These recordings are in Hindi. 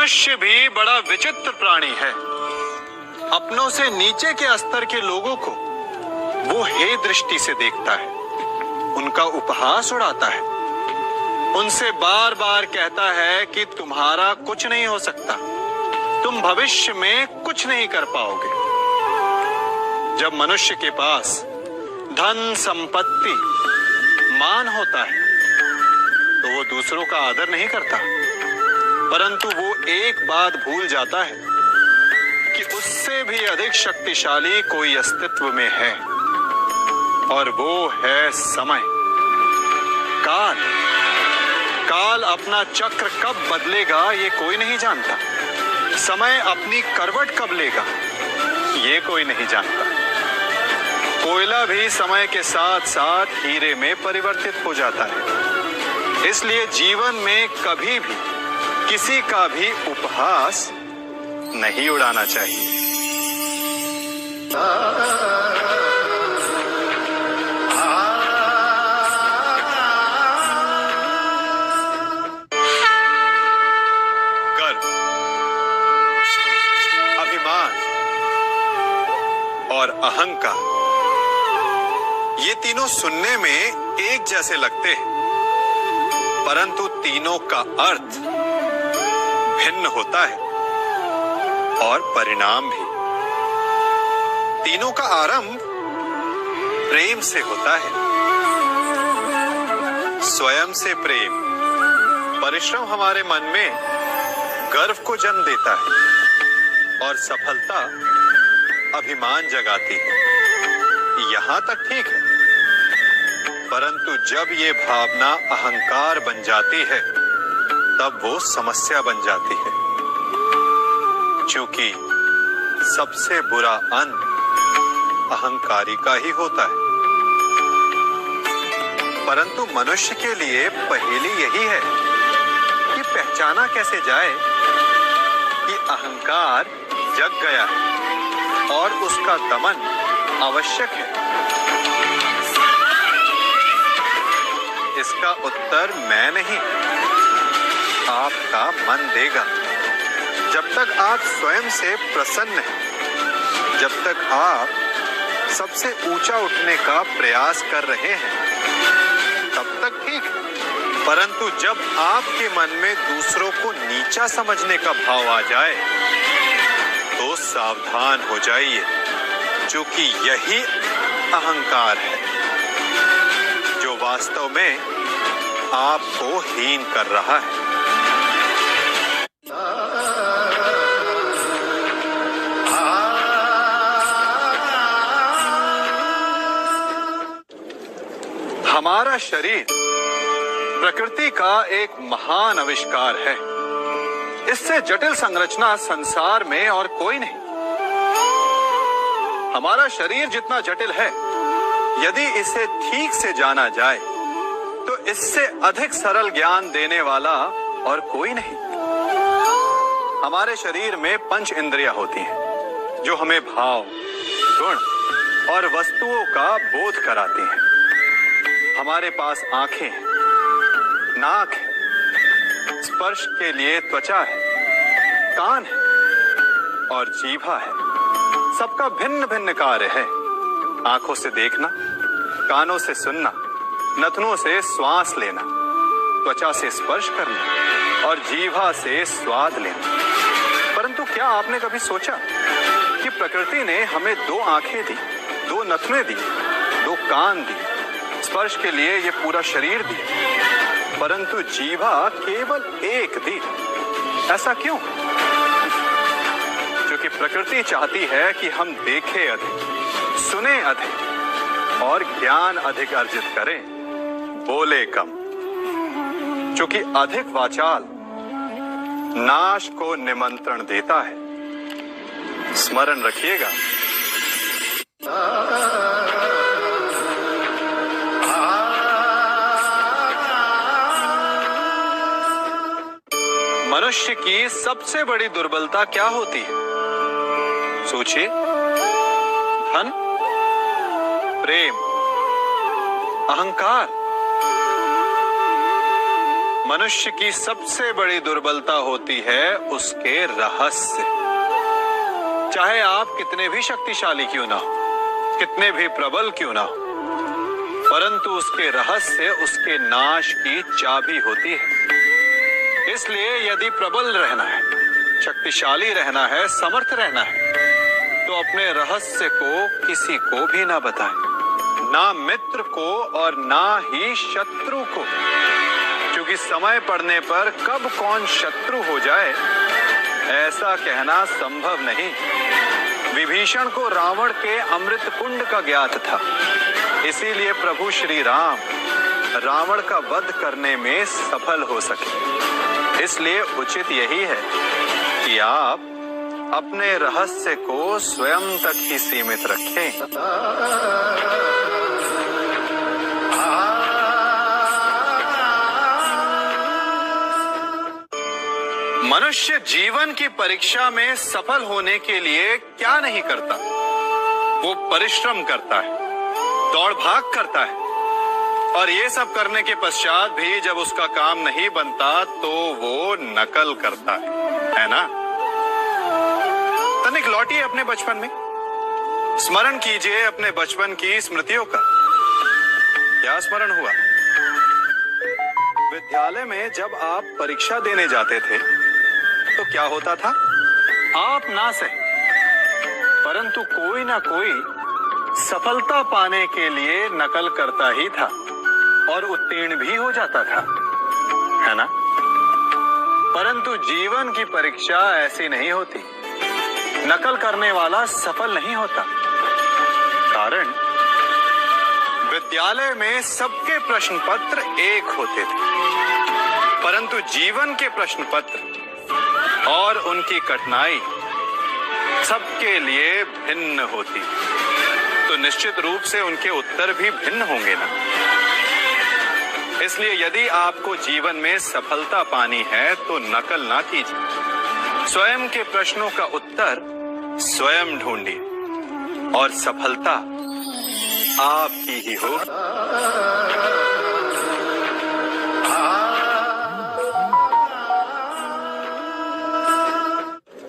मनुष्य भी बड़ा विचित्र प्राणी है। अपनों से नीचे के स्तर के लोगों को वो हे दृष्टि से देखता है, उनका उपहास उड़ाता है, उनसे बार बार कहता है कि तुम्हारा कुछ नहीं हो सकता, तुम भविष्य में कुछ नहीं कर पाओगे। जब मनुष्य के पास धन, संपत्ति, मान होता है तो वो दूसरों का आदर नहीं करता, परंतु वो एक बात भूल जाता है कि उससे भी अधिक शक्तिशाली कोई अस्तित्व में है, और वो है समय। काल काल अपना चक्र कब बदलेगा ये कोई नहीं जानता। समय अपनी करवट कब लेगा ये कोई नहीं जानता। कोयला भी समय के साथ साथ हीरे में परिवर्तित हो जाता है। इसलिए जीवन में कभी भी किसी का भी उपहास नहीं उड़ाना चाहिए। गर्व, अभिमान और अहंकार, ये तीनों सुनने में एक जैसे लगते हैं, परंतु तीनों का अर्थ भिन्न होता है और परिणाम भी। तीनों का आरंभ प्रेम से होता है। स्वयं से प्रेम, परिश्रम हमारे मन में गर्व को जन्म देता है और सफलता अभिमान जगाती है। यहां तक ठीक है, परंतु जब ये भावना अहंकार बन जाती है तब वो समस्या बन जाती है, क्योंकि सबसे बुरा अंत अहंकारी का ही होता है। परंतु मनुष्य के लिए पहेली यही है कि पहचाना कैसे जाए कि अहंकार जग गया है और उसका दमन आवश्यक है। इसका उत्तर मैं नहीं, आपका मन देगा। जब तक आप स्वयं से प्रसन्न हैं, जब तक आप सबसे ऊंचा उठने का प्रयास कर रहे हैं, तब तक ठीक है। परंतु जब आपके मन में दूसरों को नीचा समझने का भाव आ जाए तो सावधान हो जाइए, क्योंकि यही अहंकार है जो वास्तव में आपको हीन कर रहा है। हमारा शरीर प्रकृति का एक महान आविष्कार है। इससे जटिल संरचना संसार में और कोई नहीं। हमारा शरीर जितना जटिल है, यदि इसे ठीक से जाना जाए तो इससे अधिक सरल ज्ञान देने वाला और कोई नहीं। हमारे शरीर में पंच इंद्रियां होती हैं जो हमें भाव, गुण और वस्तुओं का बोध कराती हैं। हमारे पास आंखें हैं, नाक है, स्पर्श के लिए त्वचा है, कान है और जीभा है। सबका भिन्न भिन्न कार्य है। आंखों से देखना, कानों से सुनना, नथनों से श्वास लेना, त्वचा से स्पर्श करना और जीभा से स्वाद लेना। परंतु क्या आपने कभी सोचा कि प्रकृति ने हमें 2 आंखें दी, 2 नथने दी, 2 कान दी, स्पर्श के लिए ये पूरा शरीर दी, परंतु जीभा केवल 1 दी? ऐसा क्यों? क्योंकि प्रकृति चाहती है कि हम देखें अधिक, सुने अधिक और ज्ञान अधिक अर्जित करें, बोले कम। क्योंकि अधिक वाचाल नाश को निमंत्रण देता है। स्मरण रखिएगा। मनुष्य की सबसे बड़ी दुर्बलता क्या होती है? सोचिए। धन, प्रेम, अहंकार। मनुष्य की सबसे बड़ी दुर्बलता होती है उसके रहस्य। चाहे आप कितने भी शक्तिशाली क्यों ना हो, कितने भी प्रबल क्यों ना हो, परंतु उसके रहस्य उसके नाश की चाबी होती है। इसलिए यदि प्रबल रहना है, शक्तिशाली रहना है, समर्थ रहना है, तो अपने रहस्य को किसी को भी ना बताएं, ना मित्र को और ना ही शत्रु को, क्योंकि समय पड़ने पर कब कौन शत्रु हो जाए ऐसा कहना संभव नहीं। विभीषण को रावण के अमृत कुंड का ज्ञात था, इसीलिए प्रभु श्री राम रावण का वध करने में सफल हो सके। इसलिए उचित यही है कि आप अपने रहस्य को स्वयं तक ही सीमित रखें। मनुष्य जीवन की परीक्षा में सफल होने के लिए क्या नहीं करता? वो परिश्रम करता है, दौड़ भाग करता है, और ये सब करने के पश्चात भी जब उसका काम नहीं बनता तो वो नकल करता है ना? तनिक लौटिए अपने बचपन में, स्मरण कीजिए अपने बचपन की स्मृतियों का। क्या स्मरण हुआ? विद्यालय में जब आप परीक्षा देने जाते थे तो क्या होता था? आप ना सही, परंतु कोई ना कोई सफलता पाने के लिए नकल करता ही था और उत्तीर्ण भी हो जाता था, है ना? परंतु जीवन की परीक्षा ऐसी नहीं होती। नकल करने वाला सफल नहीं होता। कारण विद्यालय में सबके प्रश्न पत्र एक होते थे, परंतु जीवन के प्रश्न पत्र और उनकी कठिनाई सबके लिए भिन्न होती, तो निश्चित रूप से उनके उत्तर भी भिन्न होंगे ना। इसलिए यदि आपको जीवन में सफलता पानी है तो नकल ना कीजिए, स्वयं के प्रश्नों का उत्तर स्वयं ढूंढिए और सफलता आपकी ही होगी।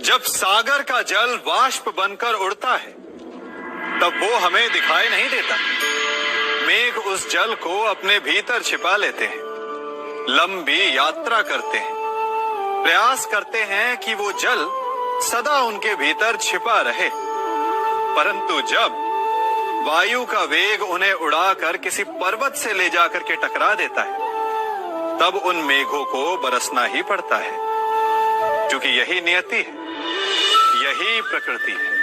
जब सागर का जल वाष्प बनकर उड़ता है तब वो हमें दिखाई नहीं देता। मेघ उस जल को अपने भीतर छिपा लेते हैं, लंबी यात्रा करते हैं, प्रयास करते हैं कि वो जल सदा उनके भीतर छिपा रहे, परंतु जब वायु का वेग उन्हें उड़ाकर किसी पर्वत से ले जाकर के टकरा देता है तब उन मेघों को बरसना ही पड़ता है, क्योंकि यही नियति है, यही प्रकृति है।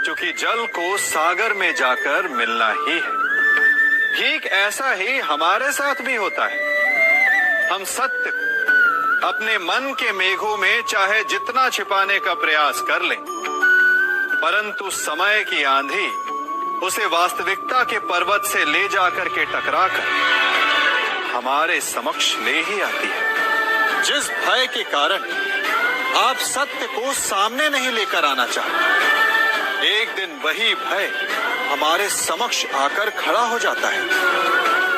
क्योंकि जल को सागर में जाकर मिलना ही है। ठीक ऐसा ही हमारे साथ भी होता है। हम सत्य को अपने मन के मेघों में चाहे जितना छिपाने का प्रयास कर लें, परंतु समय की आंधी उसे वास्तविकता के पर्वत से ले जाकर के टकराकर हमारे समक्ष ले ही आती है। जिस भय के कारण आप सत्य को सामने नहीं लेकर आना चाहते, एक दिन वही भय हमारे समक्ष आकर खड़ा हो जाता है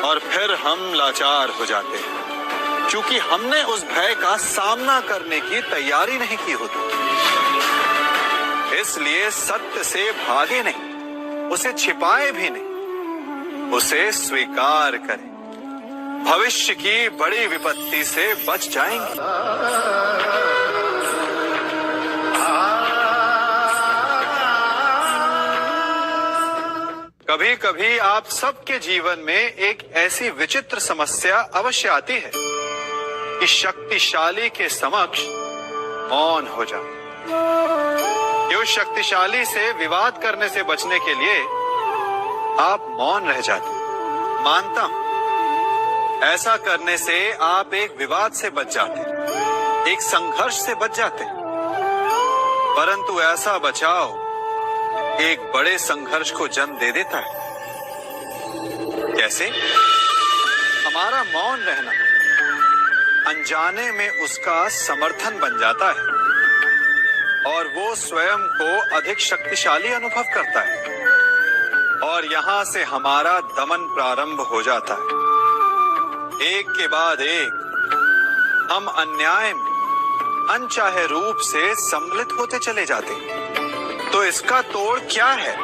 और फिर हम लाचार हो जाते हैं, क्योंकि हमने उस भय का सामना करने की तैयारी नहीं की होती। इसलिए सत्य से भागे नहीं, उसे छिपाए भी नहीं, उसे स्वीकार करें। भविष्य की बड़ी विपत्ति से बच जाएंगे। कभी कभी आप सबके जीवन में एक ऐसी विचित्र समस्या अवश्य आती है कि शक्तिशाली के समक्ष मौन हो जाओ। उस शक्तिशाली से विवाद करने से बचने के लिए आप मौन रह जाते। मानता हूं ऐसा करने से आप एक विवाद से बच जाते, एक संघर्ष से बच जाते, परंतु ऐसा बचाव एक बड़े संघर्ष को जन्म दे देता है। कैसे? हमारा मौन रहना अनजाने में उसका समर्थन बन जाता है और वो स्वयं को अधिक शक्तिशाली अनुभव करता है और यहां से हमारा दमन प्रारंभ हो जाता है। एक के बाद एक हम अन्याय में अनचाहे रूप से सम्मिलित होते चले जाते। तो इसका तोड़ क्या है?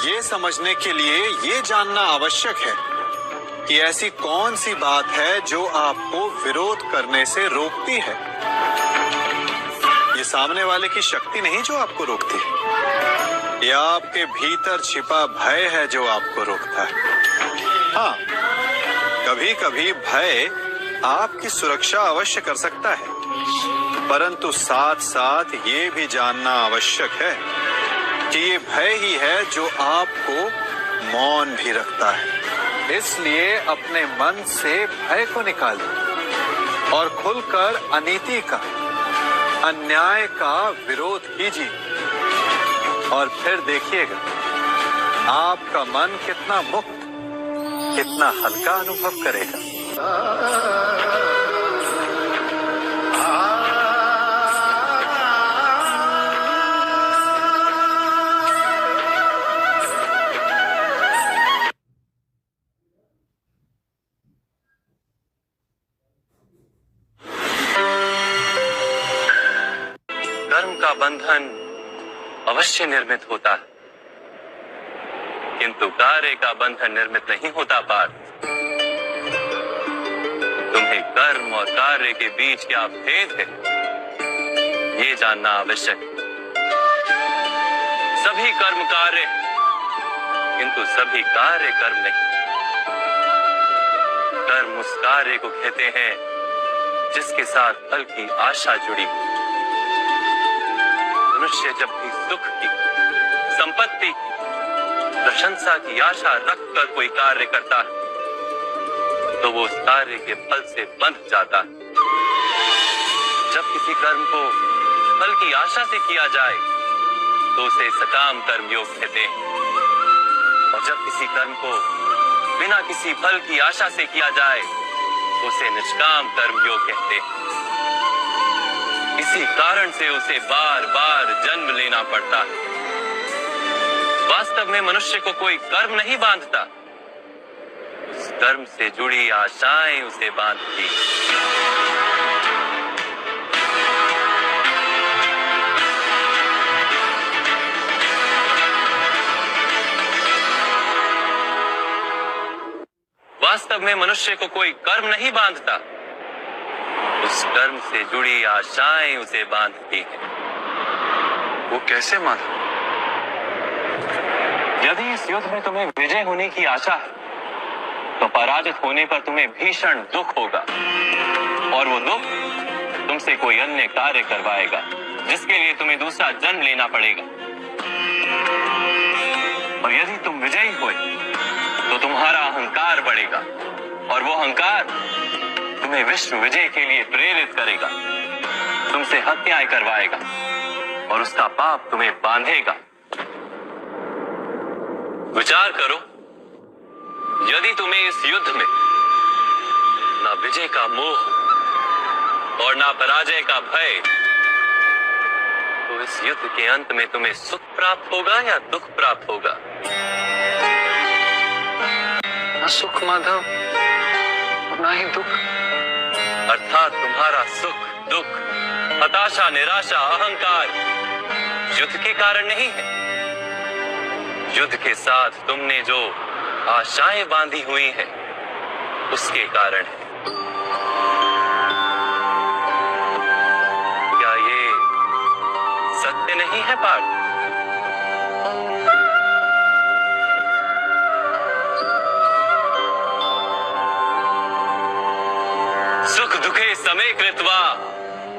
ये समझने के लिए ये जानना आवश्यक है कि ऐसी कौन सी बात है जो आपको विरोध करने से रोकती है। ये सामने वाले की शक्ति नहीं जो आपको रोकती है, या आपके भीतर छिपा भय है जो आपको रोकता है। हाँ, कभी कभी भय आपकी सुरक्षा अवश्य कर सकता है, परंतु साथ साथ ये भी जानना आवश्यक है कि ये भय ही है जो आपको मौन भी रखता है। इसलिए अपने मन से भय को निकालिए और खुलकर अनीति का, अन्याय का विरोध कीजिए, और फिर देखिएगा आपका मन कितना मुक्त, कितना हल्का अनुभव करेगा। कर्म का बंधन अवश्य निर्मित होता है, किंतु कार्य का बंधन निर्मित नहीं होता। पार्थ, तुम्हें कर्म और कार्य के बीच क्या भेद है, ये जानना आवश्यक है। सभी कर्म कार्य, किंतु सभी कार्य कर्म नहीं। कर्म उस कार्य को कहते हैं जिसके साथ फल की आशा जुड़ी हो। मनुष्य जब भी सुख की, संपत्ति की, प्रशंसा की आशा रखकर कोई कार्य करता है तो वो उस कार्य के फल से बंध जाता है। जब किसी कर्म को फल की आशा से किया जाए तो उसे सकाम कर्म योग कहते हैं, और जब किसी कर्म को बिना किसी फल की आशा से किया जाए तो उसे निष्काम कर्म योग कहते हैं। इसी कारण से उसे बार बार जन्म लेना पड़ता है। वास्तव में मनुष्य को कोई कर्म नहीं बांधता, उस कर्म से जुड़ी आशाएं उसे बांधती। वास्तव में मनुष्य को कोई कर्म नहीं बांधता, उस कर्म से जुड़ी आशाएं उसे बांधती हैं। वो कैसे मालूम? यदि इस युद्ध में तुम्हें विजय होने की आशा है तो पराजित होने पर तुम्हें भीषण दुख होगा, और वो दुख तुमसे कोई अन्य कार्य करवाएगा जिसके लिए तुम्हें दूसरा जन्म लेना पड़ेगा। और यदि तुम विजयी हुए तो तुम्हारा अहंकार बढ़ेगा, और वो अहंकार तुम्हें विश्व विजय के लिए प्रेरित करेगा, तुमसे हत्याएं करवाएगा, और उसका पाप तुम्हें बांधेगा। विचार करो, यदि तुम्हें इस युद्ध में ना विजय का मोह और ना पराजय का भय, तो इस युद्ध के अंत में तुम्हें सुख प्राप्त होगा या दुख प्राप्त होगा? ना सुख माधव, ना ही दुख। अर्थात तुम्हारा सुख, दुख, हताशा, निराशा, अहंकार युद्ध के कारण नहीं है। युद्ध के साथ तुमने जो आशाएं बांधी हुई हैं, उसके कारण है। क्या ये सत्य नहीं है पार्थ? सुख दुखे समे कृत्वा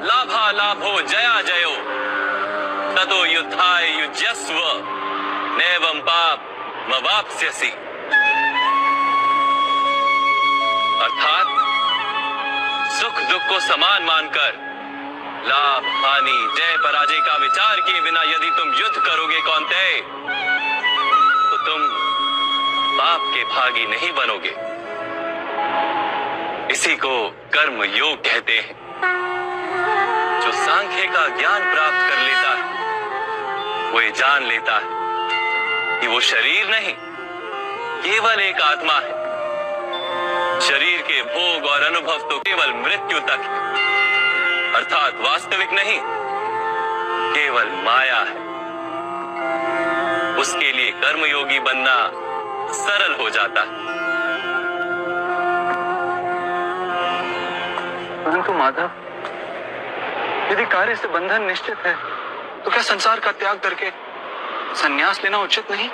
लाभा लाभो जया जयो ततो युद्धाय युज्यस्व नैवं पाप मवाप्स्यसि। अर्थात सुख दुख को समान मानकर लाभ हानि जय पराजय का विचार किए बिना यदि तुम युद्ध करोगे कौन्तेय, तो तुम पाप के भागी नहीं बनोगे। इसी को कर्म योग कहते हैं। जो सांख्य का ज्ञान प्राप्त कर लेता है वो ये जान लेता है कि वो शरीर नहीं, केवल एक आत्मा है, शरीर के भोग और अनुभव तो केवल मृत्यु तक है, अर्थात वास्तविक नहीं, केवल माया है। उसके लिए कर्मयोगी बनना सरल हो जाता है। परंतु माधव, यदि कार्य से बंधन निश्चित है तो क्या संसार का त्याग करके संन्यास लेना उचित नहीं?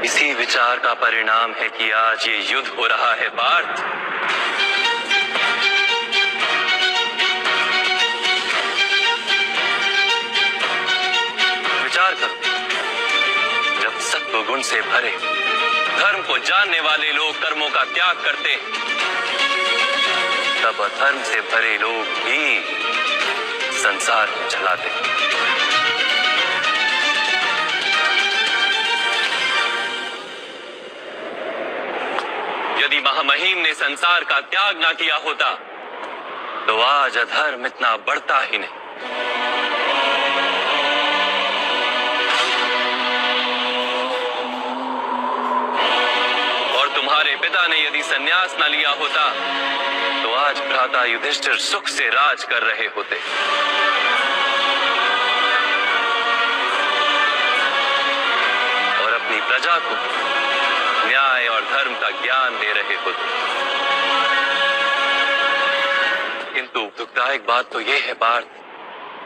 इसी विचार का परिणाम है कि आज ये युद्ध हो रहा है पार्थ। विचार करो, जब सत्व गुण से भरे धर्म को जानने वाले लोग कर्मों का त्याग करते हैं, तब अधर्म से भरे लोग भी संसार को चलाते हैं। यदि महामहिम ने संसार का त्याग ना किया होता तो आज अधर्म इतना बढ़ता ही नहीं। और तुम्हारे पिता ने यदि संन्यास ना लिया होता तो आज भ्राता युधिष्ठिर सुख से राज कर रहे होते। और अपनी प्रजा को न्याय और धर्म का ज्ञान दे रहे होते। किंतु दुखदायक बात तो यह है पार्थ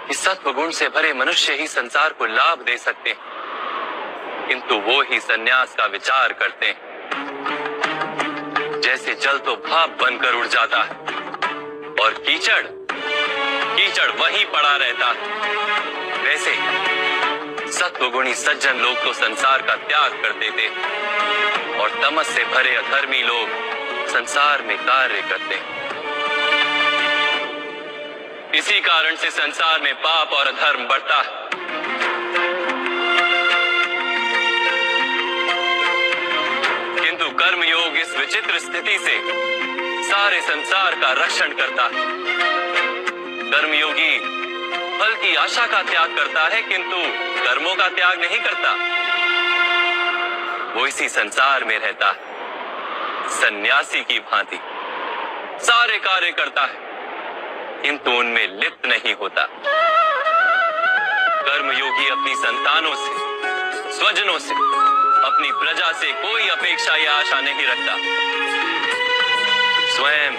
कि सत्व गुण से भरे मनुष्य ही संसार को लाभ दे सकते हैं, किंतु वो ही संन्यास का विचार करते हैं। जैसे जल तो भाप बनकर उड़ जाता है और कीचड़ वहीं पड़ा रहता है, वैसे सत्वगुणी सज्जन लोग तो संसार का त्याग कर देते और तमस से भरे अधर्मी लोग संसार में कार्य करते हैं। इसी कारण से संसार में पाप और अधर्म बढ़ता है। किंतु कर्मयोग इस विचित्र स्थिति से सारे संसार का रक्षण करता है। कर्मयोगी फल की आशा का त्याग करता है, किंतु कर्मों का त्याग नहीं करता। वो इसी संसार में रहता है, सन्यासी की भांति सारे कार्य करता है, किंतु उनमें लिप्त नहीं होता। कर्मयोगी अपनी संतानों से, स्वजनों से, अपनी प्रजा से कोई अपेक्षा या आशा नहीं रखता। स्वयं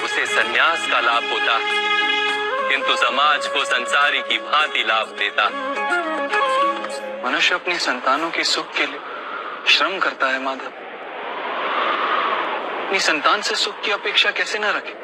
उसे संन्यास का लाभ होता है, किंतु समाज को संसारी की भांति लाभ देता। मनुष्य अपनी संतानों के सुख के लिए श्रम करता है माधव। अपनी संतान से सुख की अपेक्षा कैसे न रखे?